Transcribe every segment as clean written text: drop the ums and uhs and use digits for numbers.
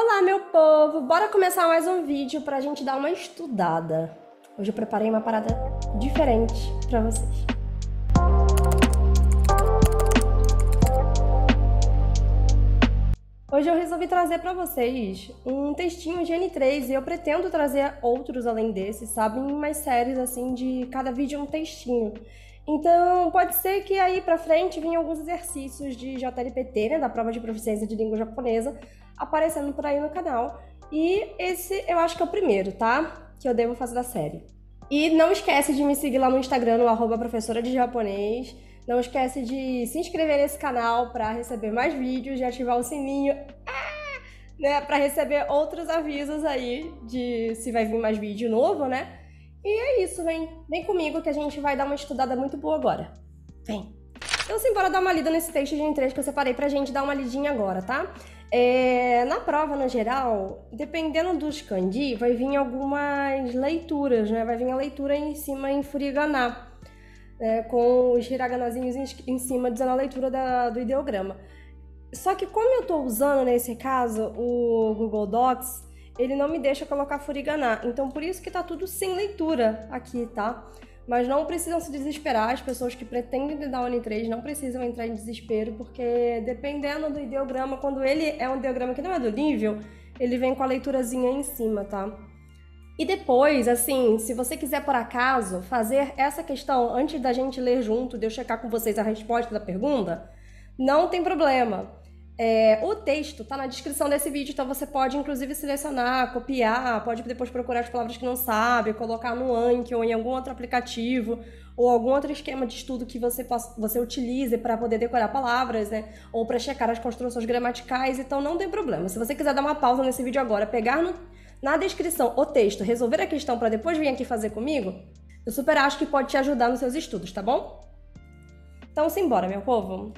Olá, meu povo! Bora começar mais um vídeo pra gente dar uma estudada. Hoje eu preparei uma parada diferente pra vocês. Hoje eu resolvi trazer pra vocês um textinho de N3 e eu pretendo trazer outros além desse, sabe? Em mais séries assim, de cada vídeo um textinho. Então, pode ser que aí pra frente venham alguns exercícios de JLPT, né, da prova de proficiência de língua japonesa, aparecendo por aí no canal. E esse eu acho que é o primeiro, tá? Que eu devo fazer da série. E não esquece de me seguir lá no Instagram, no @professora de japonês. Não esquece de se inscrever nesse canal para receber mais vídeos, de ativar o sininho, né, para receber outros avisos aí de se vai vir mais vídeo novo, né? E é isso, vem comigo que a gente vai dar uma estudada muito boa agora. Vem! Então, simbora dar uma lida nesse texto de N3 que eu separei pra gente dar uma lidinha agora, tá? Na prova, no geral, dependendo dos kanji, vai vir algumas leituras, né? Vai vir a leitura em cima em furigana, com os hiraganazinhos em cima dizendo a leitura do ideograma. Só que como eu tô usando, nesse caso, o Google Docs, ele não me deixa colocar furigana. Então, por isso que tá tudo sem leitura aqui, tá? Mas não precisam se desesperar, as pessoas que pretendem dar o N3 não precisam entrar em desespero, porque dependendo do ideograma, quando ele é um ideograma que não é do nível, ele vem com a leiturazinha em cima, tá? E depois, assim, se você quiser por acaso fazer essa questão antes da gente ler junto, de eu checar com vocês a resposta da pergunta, não tem problema. O texto tá na descrição desse vídeo, então você pode inclusive selecionar, copiar, pode depois procurar as palavras que não sabe, colocar no Anki ou em algum outro aplicativo, ou algum outro esquema de estudo que você utilize para poder decorar palavras, né? Ou para checar as construções gramaticais, então não tem problema. Se você quiser dar uma pausa nesse vídeo agora, pegar na descrição o texto, resolver a questão para depois vir aqui fazer comigo, eu super acho que pode te ajudar nos seus estudos, tá bom? Então simbora, meu povo!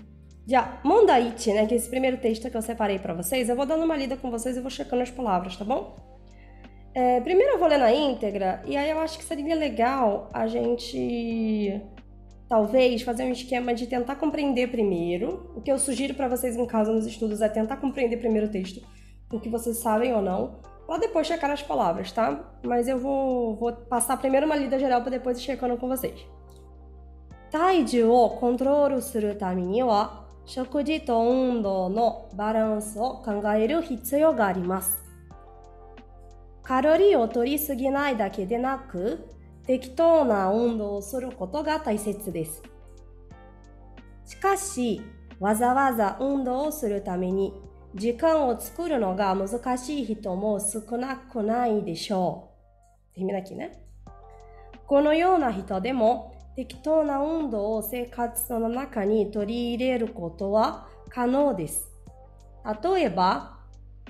Já, Mondaichi, né, que é esse primeiro texto que eu separei pra vocês, eu vou dando uma lida com vocês e vou checando as palavras, tá bom? Primeiro eu vou ler na íntegra, e aí eu acho que seria legal a gente, talvez, fazer um esquema de tentar compreender primeiro. O que eu sugiro pra vocês em casa nos estudos é tentar compreender primeiro o texto, o que vocês sabem ou não, pra depois checar as palavras, tá? Mas eu vou passar primeiro uma lida geral pra depois ir checando com vocês. Taiju o control suru tame ni wa 食事と運動のバランスを考える必要があります。カロリーを摂りすぎないだけでなく、適当な運動をすることが大切です。しかし、わざわざ運動をするために時間を作るのが難しい人も少なくないでしょう。Termina aqui, né? このような人でも、適当な運動を生活の中に取り入れることは可能です。例えば、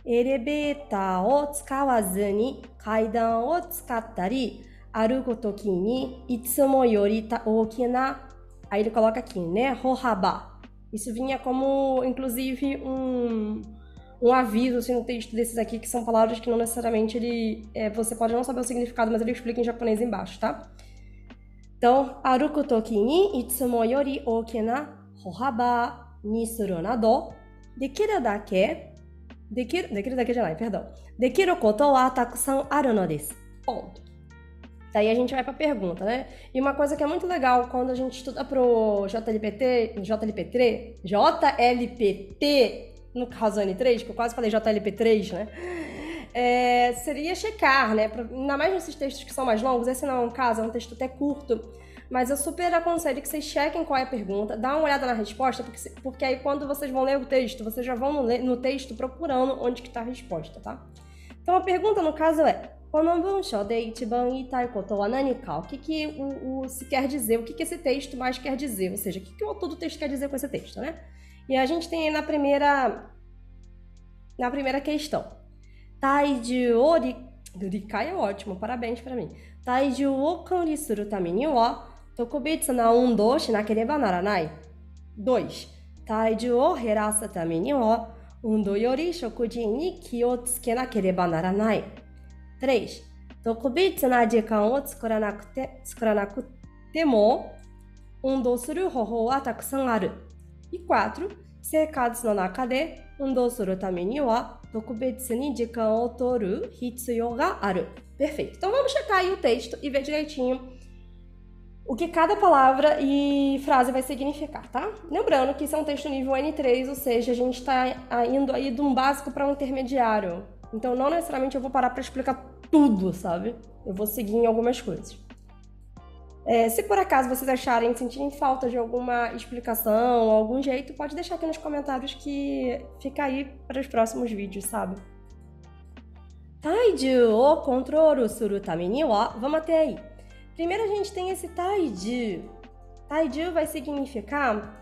エレベーターを使わずに階段を使ったり、歩くときにいつもより大きな, aí ele coloca aqui, né, 歩幅. Isso vinha como, inclusive, um aviso assim, no texto desses aqui, que são palavras que não necessariamente você pode não saber o significado, mas ele explica em japonês embaixo, tá? Então, 歩くときにいつもより大きな歩幅にするなど、できるだけじゃない、perdão. できることはたくさんあるのです。Ponto. Daí a gente vai para a pergunta, né? E uma coisa que é muito legal quando a gente estuda pro JLPT, no caso N3, que eu quase falei JLP3, né? Seria checar, né? Ainda mais nesses textos que são mais longos, esse não é um caso, é um texto até curto, mas eu super aconselho que vocês chequem qual é a pergunta, dá uma olhada na resposta, porque aí quando vocês vão ler o texto, vocês já vão no texto procurando onde que tá a resposta, tá? Então a pergunta no caso é: o que se quer dizer, o que esse texto mais quer dizer, ou seja, o que o autor do texto quer dizer com esse texto, né? E a gente tem aí na primeira questão. Taiju o Rikai é ótimo, parabéns para mim. Taiju o kanri suru tame ni wa tokubetsu na undo o shinakereba naranai. 2. Taiju o herasu tame ni wa undo yori shokuji ni ki o tsuke nakereba naranai. 3. Tokubetsu na jikan o tsukuranaku te mo undo suru hohou wa takusan aru. E 4. Seikatsu no naka de undo suru tame ni wa tokubetsu ni jikan o toru hitsuyou ga aru. Perfeito. Então vamos checar aí o texto e ver direitinho o que cada palavra e frase vai significar, tá? Lembrando que isso é um texto nível N3, ou seja, a gente está indo aí de um básico para um intermediário. Então, não necessariamente eu vou parar para explicar tudo, sabe? Eu vou seguir em algumas coisas. Se por acaso vocês acharem, sentirem falta de alguma explicação, algum jeito, pode deixar aqui nos comentários que fica aí para os próximos vídeos, sabe? Taiju o controlu suru tame ni wa... Vamos até aí. Primeiro a gente tem esse taiju. Taiju vai significar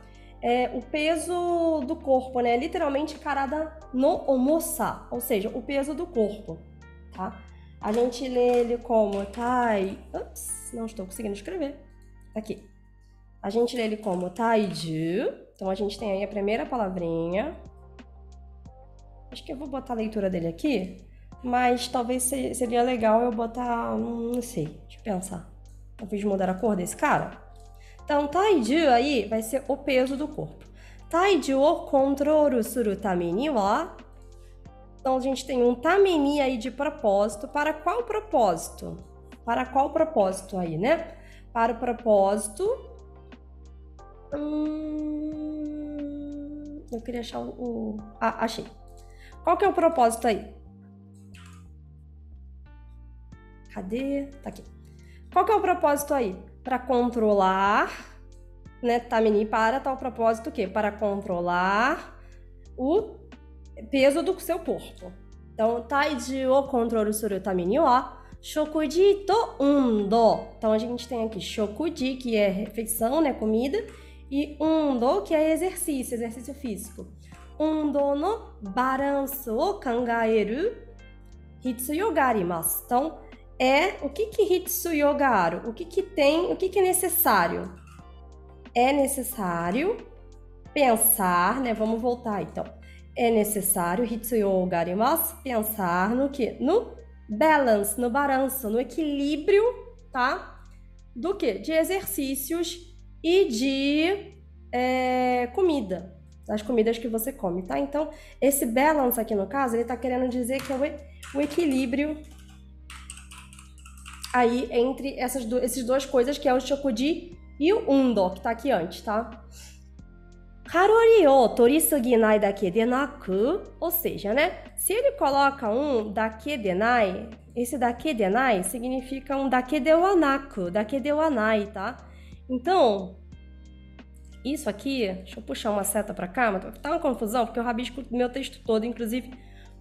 o peso do corpo, né? Literalmente karada no omosa, ou seja, o peso do corpo, tá? A gente lê ele como Ups, não estou conseguindo escrever. Aqui. A gente lê ele como taiju. Então a gente tem aí a primeira palavrinha. Acho que eu vou botar a leitura dele aqui, mas talvez seria legal eu botar, não sei, deixa eu pensar. Talvez mudar a cor desse cara. Então, taiju aí vai ser o peso do corpo. Taiju o controlu suru tame ni wa. Então, a gente tem um tame ni aí de propósito. Para qual propósito? Para qual propósito aí, né? Para o propósito... Eu queria achar achei. Qual que é o propósito aí? Cadê? Tá aqui. Qual que é o propósito aí? Para controlar, né? Tame para tal propósito o quê? Para controlar o peso do seu corpo. Então, taiju o controlu suru tame ni wa shokuji to undo. Então, a gente tem aqui shokuji, que é refeição, né? Comida, e undo, que é exercício físico. Undo no balanço o kangaeru hitsuyou ga arimasu. Então, o que hitsuyou ga aru? O que tem, o que é necessário? É necessário pensar, né? Vamos voltar então. É necessário, hitsuyou ga arimasu, pensar no quê? No balance, no balanço, no equilíbrio, tá? Do quê? De exercícios e de comida. Das comidas que você come, tá? Então, esse balance aqui no caso, ele tá querendo dizer que é o equilíbrio aí entre esses duas coisas, que é o shokuji e o undo, que tá aqui antes, tá? Karori o torisuginai dake de naku, ou seja, né? Se ele coloca um dake de nai, esse dake de nai significa um dake de wa naku, dake de wa nai, tá? Então, isso aqui, deixa eu puxar uma seta pra cá, mas tá uma confusão, porque eu rabisco o meu texto todo, inclusive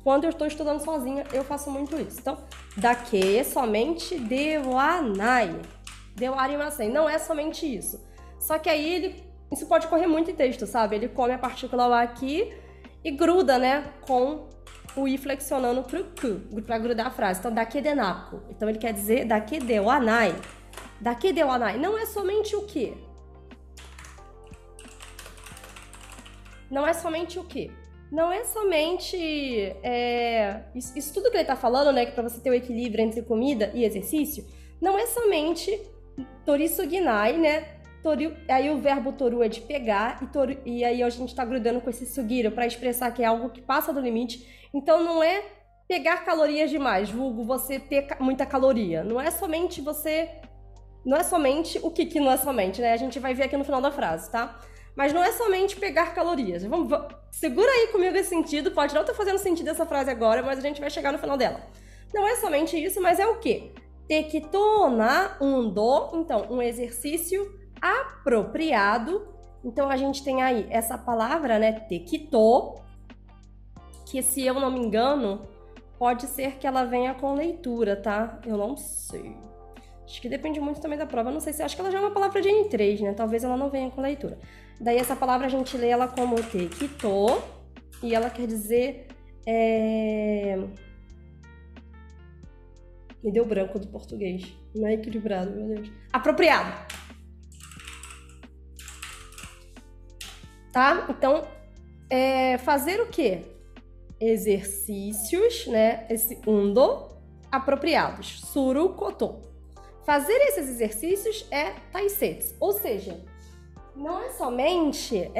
quando eu estou estudando sozinha, eu faço muito isso. Então, dake somente de wa nai, de wa arimasen, não é somente isso. Só que aí isso pode correr muito em texto, sabe? Ele come a partícula wa aqui e gruda, né, com o i flexionando pro ku, pra grudar a frase. Então, dake de naku. Então, ele quer dizer dake de wa nai. Dake de wa nai não é somente o quê? Não é somente o quê? Não é somente... Isso tudo que ele tá falando, né? Que pra você ter o equilíbrio entre comida e exercício, não é somente torisuginai, né? Aí o verbo toru é de pegar, e aí a gente tá grudando com esse sugiru pra expressar que é algo que passa do limite. Então não é pegar calorias demais, vulgo você ter muita caloria. Não é somente você... Não é somente o que não é somente, né? A gente vai ver aqui no final da frase, tá? Mas não é somente pegar calorias. Segura aí comigo esse sentido. Pode não estar fazendo sentido essa frase agora, mas a gente vai chegar no final dela. Não é somente isso, mas é o quê? Tekitou na undo. Então, um exercício apropriado. Então, a gente tem aí essa palavra, né? Tekitou. Que, se eu não me engano, pode ser que ela venha com leitura, tá? Eu não sei. Acho que depende muito também da prova. Eu não sei se... Acho que ela já é uma palavra de N3, né? Talvez ela não venha com leitura. Daí essa palavra a gente lê ela como tekitou. E ela quer dizer... Me deu branco do português. Não é equilibrado, meu Deus. Apropriado. Tá? Então, fazer o quê? Exercícios, né? Esse undo, apropriados. Suru koto. Fazer esses exercícios é taisetsu, ou seja, Não é somente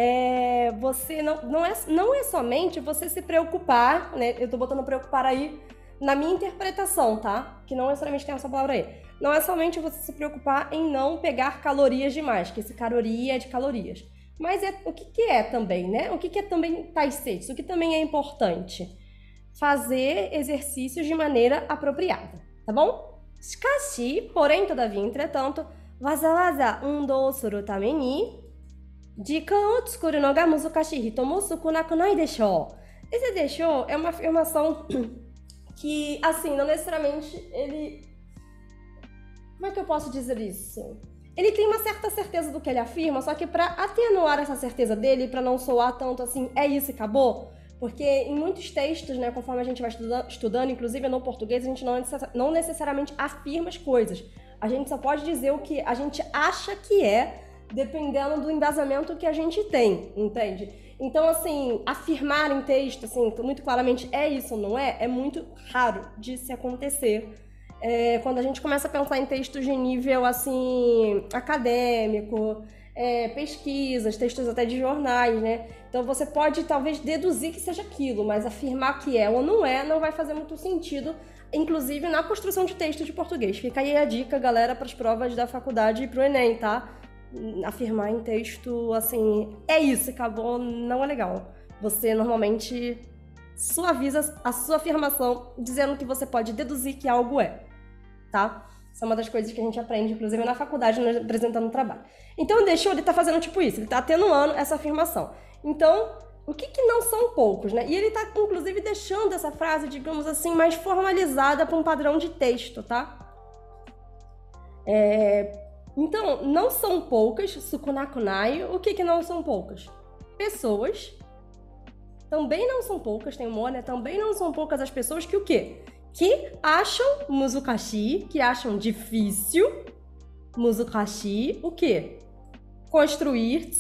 você não é somente você se preocupar, né? Eu tô botando preocupar aí na minha interpretação, tá? Que não necessariamente tem essa palavra aí. Não é somente você se preocupar em não pegar calorias demais, que esse caloria é de calorias. Mas o que é também, né? O que é também tais seitos? O que também é importante? Fazer exercícios de maneira apropriada, tá bom? Shikashi, porém, todavia, entretanto, waza-waza undouをするために時間を作るのが難しい人も少なくないでしょう. Esse deixou é uma afirmação que, assim, não necessariamente ele... Como é que eu posso dizer isso? Ele tem uma certa certeza do que ele afirma, só que para atenuar essa certeza dele, para não soar tanto assim, é isso e acabou, porque em muitos textos, né, conforme a gente vai estudando, inclusive no português, a gente não necessariamente afirma as coisas. A gente só pode dizer o que a gente acha que é, dependendo do embasamento que a gente tem, entende? Então, assim, afirmar em texto, assim, muito claramente é isso, não é? É muito raro de se acontecer. Quando a gente começa a pensar em textos de nível, assim, acadêmico, pesquisas, textos até de jornais, né? Então, você pode, talvez, deduzir que seja aquilo, mas afirmar que é ou não é, não vai fazer muito sentido, inclusive na construção de texto de português. Fica aí a dica, galera, para as provas da faculdade e para o Enem, tá? Afirmar em texto, assim, é isso, acabou, não é legal. Você normalmente suaviza a sua afirmação dizendo que você pode deduzir que algo é, tá? Isso é uma das coisas que a gente aprende, inclusive, na faculdade, apresentando o trabalho. Então, ele tá fazendo tipo isso, ele tá atenuando essa afirmação. Então, o que não são poucos, né? E ele tá, inclusive, deixando essa frase, digamos assim, mais formalizada para um padrão de texto, tá? Então, não são poucas, sukunakunai. O que não são poucas? Pessoas. Também não são poucas, tem um né? Também não são poucas as pessoas que o quê? Que acham muzukashi, que acham difícil, muzukashi, o quê? Construir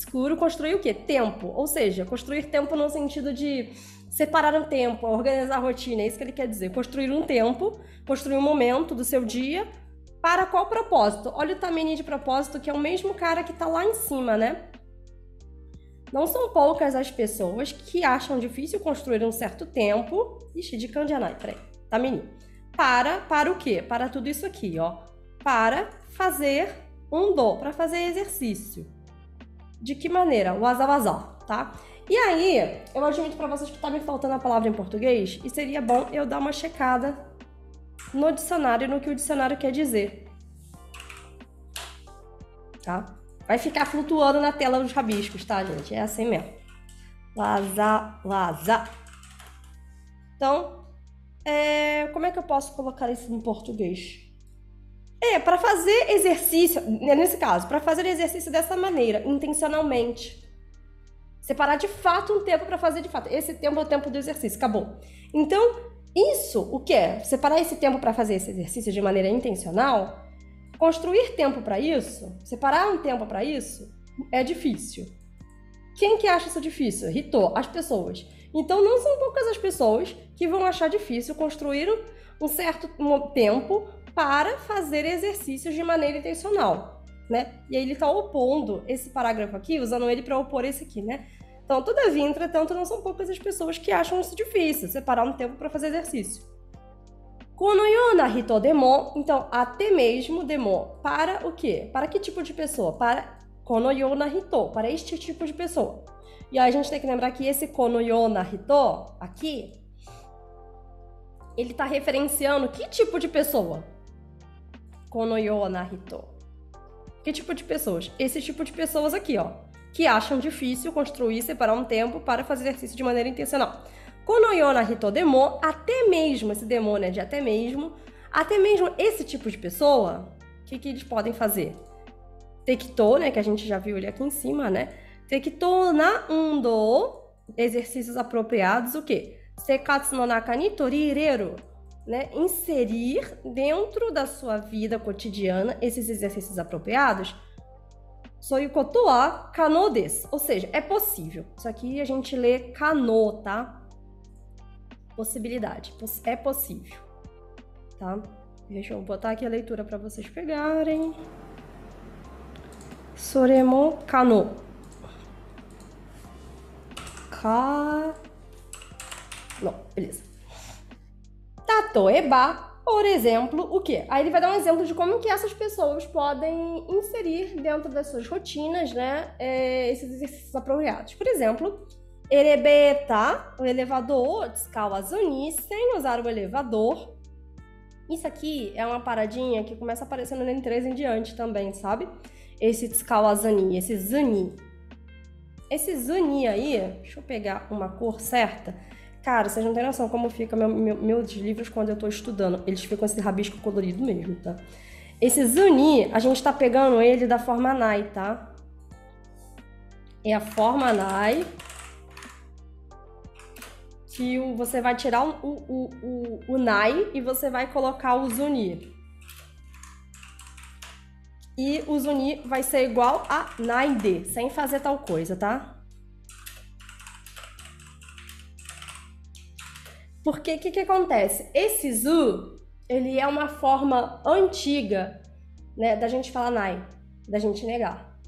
o quê? Tempo. Ou seja, construir tempo no sentido de separar um tempo, organizar a rotina, é isso que ele quer dizer. Construir um tempo, construir um momento do seu dia. Para qual propósito? Olha o tameni de propósito, que é o mesmo cara que tá lá em cima, né? Não são poucas as pessoas que acham difícil construir um certo tempo. Ixi, de kanjanai, peraí. Tameni. Para o quê? Para tudo isso aqui, ó. Para fazer para fazer exercício. De que maneira? Waza-waza, tá? E aí, eu admito pra vocês que tá me faltando a palavra em português, e seria bom eu dar uma checada no dicionário, no que o dicionário quer dizer. Tá? Vai ficar flutuando na tela os rabiscos, tá, gente? É assim mesmo. Waza. Então, como é que eu posso colocar isso em português? Para fazer exercício, nesse caso, para fazer exercício dessa maneira, intencionalmente. Separar de fato um tempo para fazer de fato. Esse tempo é o tempo do exercício, acabou. Então, isso, o que é? Separar esse tempo para fazer esse exercício de maneira intencional, construir tempo para isso, separar um tempo para isso, é difícil. Quem que acha isso difícil? Ritou, as pessoas. Então, não são poucas as pessoas que vão achar difícil construir um certo tempo para fazer exercícios de maneira intencional, né? E aí ele está opondo esse parágrafo aqui, usando ele para opor esse aqui, né? Então, todavia, entretanto, não são poucas as pessoas que acham isso difícil, separar um tempo para fazer exercício. Kono yona hito demo, então, até mesmo demo, para o quê? Para que tipo de pessoa? Para kono yona hito, para este tipo de pessoa. E aí a gente tem que lembrar que esse kono yona hito, aqui, ele está referenciando que tipo de pessoa? Kono yona hito. Que tipo de pessoas? Esse tipo de pessoas aqui, ó, que acham difícil construir, separar um tempo para fazer exercício de maneira intencional. Kono yona hito demo, até mesmo, esse demo, né, de até mesmo esse tipo de pessoa, o que eles podem fazer? Tekito, né, que a gente já viu ali aqui em cima, né? Tekito na undo, exercícios apropriados, o quê? Sekatsu no naka ni toriireru, né? Inserir dentro da sua vida cotidiana esses exercícios apropriados. Soikoto wa kano desu, ou seja, é possível. Isso aqui a gente lê kano, tá? Possibilidade, é possível, tá? Deixa eu botar aqui a leitura para vocês pegarem. Soremo kano. Não, beleza. Tatoeba, por exemplo, o quê? Aí ele vai dar um exemplo de como que essas pessoas podem inserir dentro das suas rotinas, né, esses exercícios apropriados. Por exemplo, erebeta, o elevador, tsukawazuni, sem usar o elevador. Isso aqui é uma paradinha que começa aparecendo no N3 em diante também, sabe? Esse tsukawazuni, esse zuni. Esse zuni aí, deixa eu pegar uma cor certa. Cara, vocês não têm noção como fica meus livros quando eu tô estudando. Eles ficam esse rabisco colorido mesmo, tá? Esse zuni, a gente tá pegando ele da forma nai, tá? É a forma nai que você vai tirar o nai e você vai colocar o zuni. E o zuni vai ser igual a naide, sem fazer tal coisa, tá? Porque o que acontece? Esse zu, ele é uma forma antiga, né, da gente falar nai, da gente negar.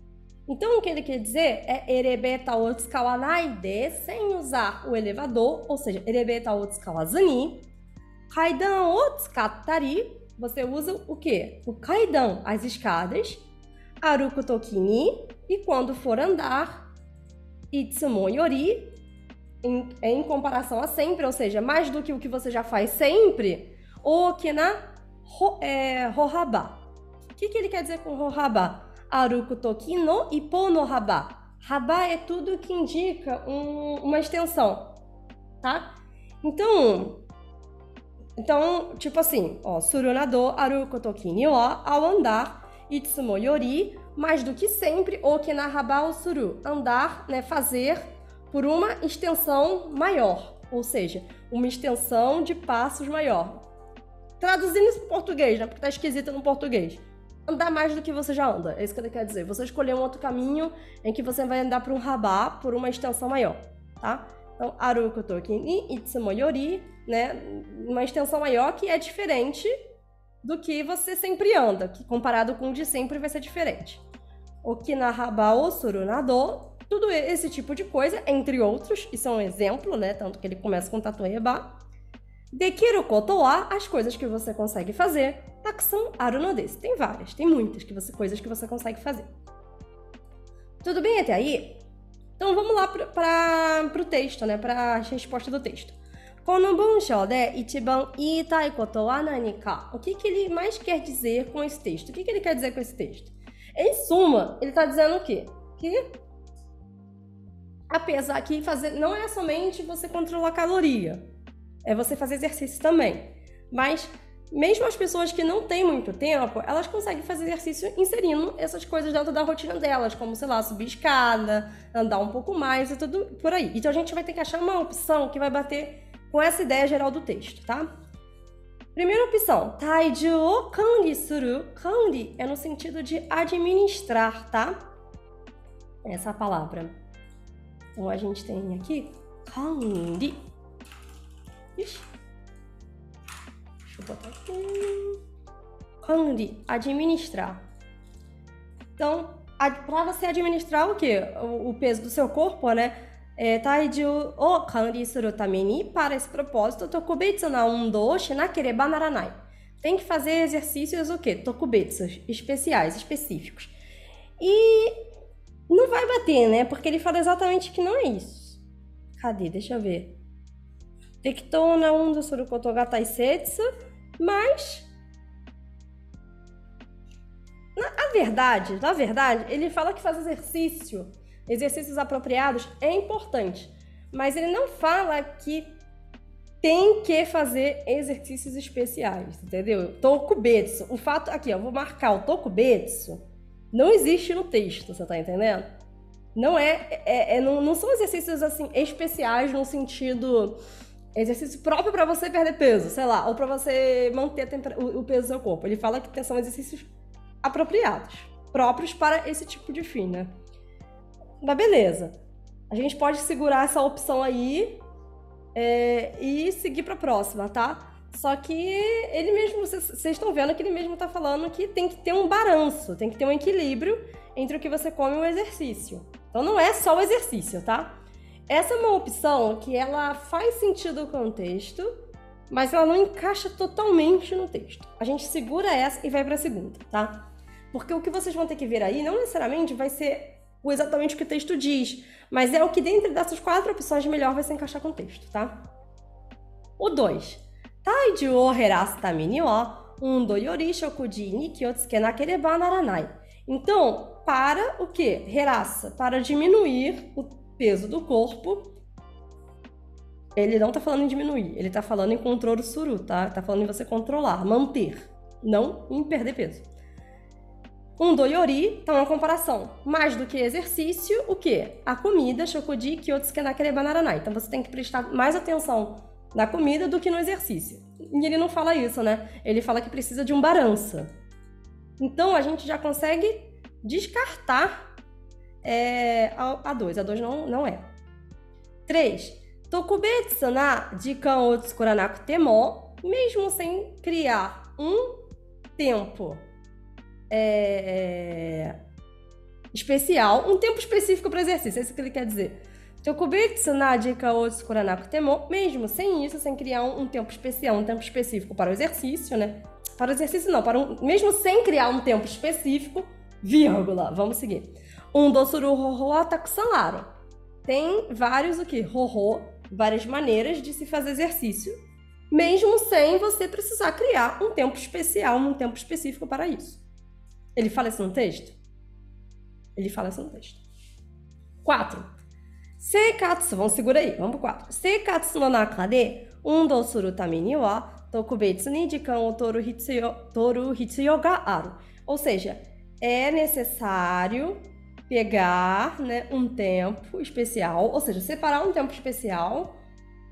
Então, o que ele quer dizer é erebeta o tsukawa naide, sem usar o elevador, ou seja, erebeta o tsukawa zuni. Kaidan o tsukattari, você usa o quê? O kaidan, as escadas. Aruku toki ni, e quando for andar. Itsumo yori, em comparação a sempre, ou seja, mais do que o que você já faz sempre. Okina rohaba. O que ele quer dizer com rohaba? Aruku toki no ippo no haba. Haba é tudo que indica uma extensão, tá? Então, tipo assim, ó, surunado aruku toki ni wa, ao andar, itsumo yori, mais do que sempre, okina haba o suru, andar, né, fazer por uma extensão maior, ou seja, uma extensão de passos maior. Traduzindo isso para o português, né, porque tá esquisito no português. Andar mais do que você já anda, é isso que ele quer dizer. Você escolher um outro caminho em que você vai andar por um haba, por uma extensão maior, tá? Então, aruku toki ni itsumo yori, né, uma extensão maior que é diferente do que você sempre anda, que comparado com o de sempre vai ser diferente. Okina haba o surunado, tudo esse tipo de coisa, entre outros, isso é um exemplo, né, tanto que ele começa com tatoeba. Dekiru koto wa, as coisas que você consegue fazer. Takusan aru no desu, tem várias, tem muitas coisas que você consegue fazer. Tudo bem até aí? Então vamos lá para o texto, né, para a resposta do texto. Kono bunshou de ichiban iitai koto wa nani ka? O que ele mais quer dizer com esse texto? O que ele quer dizer com esse texto? Em suma, ele está dizendo o quê? Que apesar que fazer não é somente você controlar a caloria, é você fazer exercício também. Mas mesmo as pessoas que não têm muito tempo, elas conseguem fazer exercício inserindo essas coisas dentro da rotina delas, como, sei lá, subir escada, andar um pouco mais e tudo por aí. Então a gente vai ter que achar uma opção que vai bater com essa ideia geral do texto, tá? Primeira opção, taiju o kanri suru. Kanri é no sentido de administrar, tá? Essa palavra. Então a gente tem aqui kanri. Ixi. Deixa eu botar aqui. Kanri, administrar. Então, para você administrar o quê? O peso do seu corpo, né? Taiju o kanri suru tame ni, para esse propósito, tokubetsu na undo o shinakereba naranai. Tem que fazer exercícios o quê? Tokubetsu, especiais, específicos. E não vai bater, né? Porque ele fala exatamente que não é isso. Cadê? Deixa eu ver. Tekitou na undo suru koto ga taisetsu, mas na verdade, ele fala que fazer exercícios apropriados é importante, mas ele não fala que tem que fazer exercícios especiais, entendeu? Tokubetsu, o fato aqui, ó, vou marcar o tokubetsu, não existe no texto, você tá entendendo? Não não são exercícios assim especiais no sentido exercício próprio para você perder peso, sei lá, ou para você manter o peso do seu corpo. Ele fala que são exercícios apropriados, próprios para esse tipo de fim, né? Mas beleza, a gente pode segurar essa opção aí e seguir para a próxima, tá? Só que ele mesmo, vocês estão vendo que ele mesmo tá falando que tem que ter um balanço, tem que ter um equilíbrio entre o que você come e o exercício. Então não é só o exercício, tá? Essa é uma opção que ela faz sentido com o texto, mas ela não encaixa totalmente no texto. A gente segura essa e vai para a segunda, tá? Porque o que vocês vão ter que ver aí não necessariamente vai ser exatamente o que o texto diz, mas é o que dentro dessas 4 opções melhor vai se encaixar com o texto, tá? O 2. Taiji o herasu tame ni wa undo yori shokuji ni ki o tsuke nakereba naranai. Então, para o quê? Heraça, para diminuir o peso do corpo. Ele não tá falando em diminuir, ele tá falando em controle suru, tá? Tá falando em você controlar, manter, não em perder peso. Undo yori, tá uma comparação. Mais do que exercício, o quê? A comida, shokuji, kyotsuke nakereba naranai. Então você tem que prestar mais atenção na comida do que no exercício. E ele não fala isso, né? Ele fala que precisa de um balança. Então a gente já consegue descartar a 2. A 2 não é. 3. Tokubetsu na jikan o tsukuranakute mo, mesmo sem criar um tempo especial, um tempo específico para exercício, é isso que ele quer dizer. Tokubetsu na jikan o tsukuranakute mo, mesmo sem isso, sem criar um tempo especial, um tempo específico para o exercício, né? Para o exercício não, mesmo sem criar um tempo específico, vírgula, vamos seguir. Dosuru hoho wa takusan aru. Tem vários hoho, várias maneiras de se fazer exercício, mesmo sem você precisar criar um tempo especial, um tempo específico para isso. Ele fala isso no texto? Ele fala isso no texto. 4. Seikatsu, vamos segurar aí, vamos pro 4. Seikatsu no naka de undo suru tame ni wa tokubetsu ni jikan o toru hitsuyo ga aru. Ou seja, é necessário pegar, né, um tempo especial, ou seja, separar um tempo especial,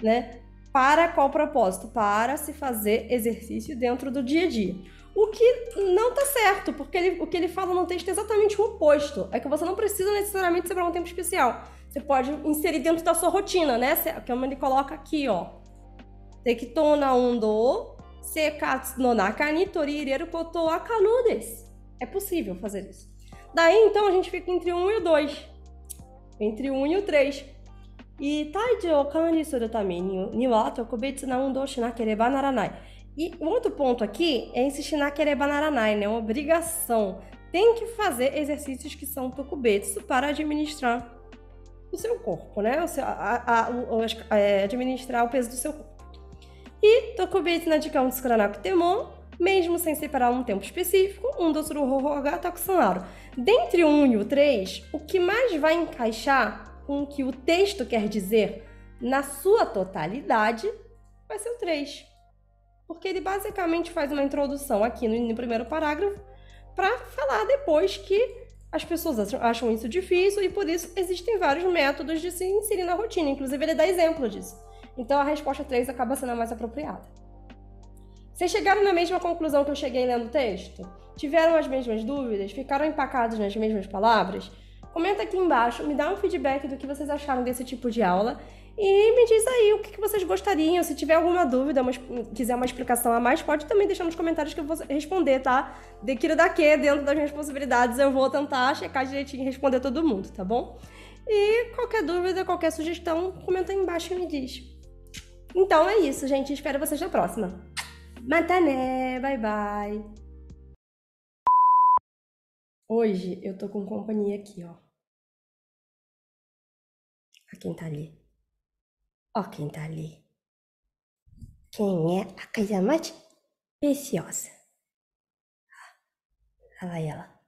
né, para qual propósito? Para se fazer exercício dentro do dia a dia. O que não tá certo, porque o que ele fala no texto é exatamente o oposto. É que você não precisa necessariamente separar um tempo especial. Você pode inserir dentro da sua rotina, né? Como ele coloca aqui, ó. Tekito na undo seikatsu no naka ni toriireru koto wa kanou desu. É possível fazer isso. Daí, então, a gente fica entre o 1 e o 2. Entre o 1 e o 3. E taiji o kanri suru tame ni wa tokubetsu na undo shinakereba naranai. E o outro ponto aqui é esse shinakereba naranai, né? Uma obrigação. Tem que fazer exercícios que são tokubetsu para administrar o seu corpo, né? Administrar o peso do seu corpo. E tokubetsu na jikan o tsukuranakute mo, mesmo sem separar um tempo específico, dosuru hoho ga takusan aru. Dentre o 1 e o 3, o que mais vai encaixar com o que o texto quer dizer na sua totalidade vai ser o 3. Porque ele basicamente faz uma introdução aqui no primeiro parágrafo para falar depois que as pessoas acham isso difícil e por isso existem vários métodos de se inserir na rotina. Inclusive ele dá exemplo disso. Então a resposta 3 acaba sendo a mais apropriada. Vocês chegaram na mesma conclusão que eu cheguei lendo o texto? Tiveram as mesmas dúvidas? Ficaram empacados nas mesmas palavras? Comenta aqui embaixo, me dá um feedback do que vocês acharam desse tipo de aula e me diz aí o que vocês gostariam. Se tiver alguma dúvida, quiser uma explicação a mais, pode também deixar nos comentários que eu vou responder, tá? Daquilo daqui, dentro das minhas possibilidades, eu vou tentar checar direitinho e responder todo mundo, tá bom? E qualquer dúvida, qualquer sugestão, comenta aí embaixo e me diz. Então é isso, gente. Espero vocês na próxima. Mata né! Bye, bye! Hoje eu tô com companhia aqui, ó. Ó quem tá ali. Ó quem tá ali. Quem é a coisa mais preciosa? Olha lá ela.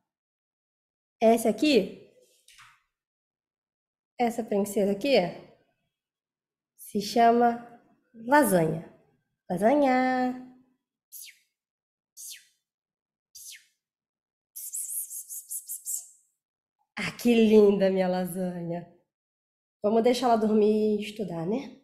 Essa aqui, essa princesa aqui, se chama Lasanha. Lasanha! Ah, que linda minha lasanha. Vamos deixar ela dormir e estudar, né?